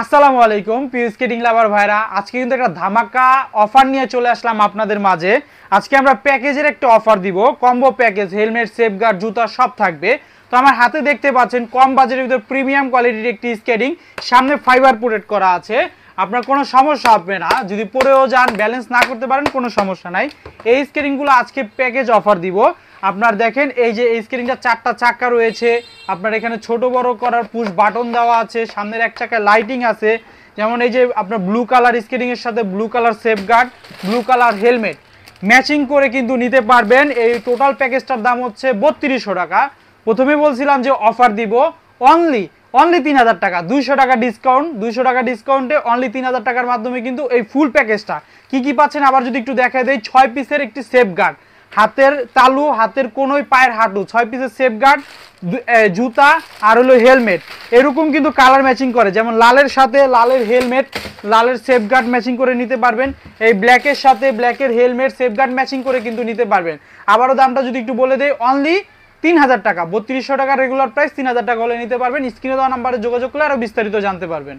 আসসালামু আলাইকুম প্রিয় স্কেটিং লাভার ভাইরা, আজকে কিন্তু একটা ধামাকা অফার নিয়ে চলে আসলাম আপনাদের মাঝে। আজকে আমরা প্যাকেজের একটা অফার দিব, কম্বো প্যাকেজ, হেলমেট, সেফগার্ড, জুতা সব থাকবে। তো আমার হাতে দেখতে পাচ্ছেন কম বাজেটের ভিতরে প্রিমিয়াম কোয়ালিটির একটি স্কেটিং, সামনে ফাইবার প্রোটেক্ট করা আছে। আপনার কোনো সমস্যা হবে না, যদি পরেও যান ব্যালেন্স না করতে পারেন কোনো সমস্যা নাই। এই স্কেটিংগুলো আজকে প্যাকেজ অফার দিব। আপনার দেখেন এই যে এই স্কেটিংটা 4টা চাকা রয়েছে, আপনার এখানে ছোট বড় করার পুশ বাটন দেওয়া আছে, সামনের এক চাকায় লাইটিং আছে। যেমন এই যে আপনার ব্লু কালার স্কেটিং এর সাথে blue colour safeguard, blue colour helmet matching করে কিন্তু নিতে পারবেন। এই টোটাল প্যাকেজটার দাম হচ্ছে 3200 টাকা। প্রথমে বলছিলাম যে অফার দিব অনলি 3000 টাকা, 200 টাকা ডিসকাউন্ট, 200 টাকা ডিসকাউন্টে অনলি 3000 টাকার মাধ্যমে কিন্তু এই ফুল প্যাকেজটা কি কি পাচ্ছেন আবার যদি একটু দেখায় দেই। 6 পিসের একটি সেফগার্ড, হাতের তালু, হাতের কোনোই, পায়ের হাঁটু, 6 পিসের সেফগার্ড, জুতা আর হলো হেলমেট। এরকম কিন্তু কালার ম্যাচিং করে, যেমন লালের সাথে লালের হেলমেট, লালের সেফগার্ড ম্যাচিং করে নিতে পারবেন। এই ব্ল্যাকের সাথে ব্ল্যাকের হেলমেট সেফগার্ড ম্যাচিং করে কিন্তু নিতে পারবেন। আবারও দামটা যদি একটু বলে দেই, অনলি 3000 টাকা, 3200 টাকা রেগুলার প্রাইস, 3000 টাকা হলে নিতে পারবেন। স্ক্রিনে দেওয়া নাম্বারে যোগাযোগ করলে আরও বিস্তারিত জানতে পারবেন।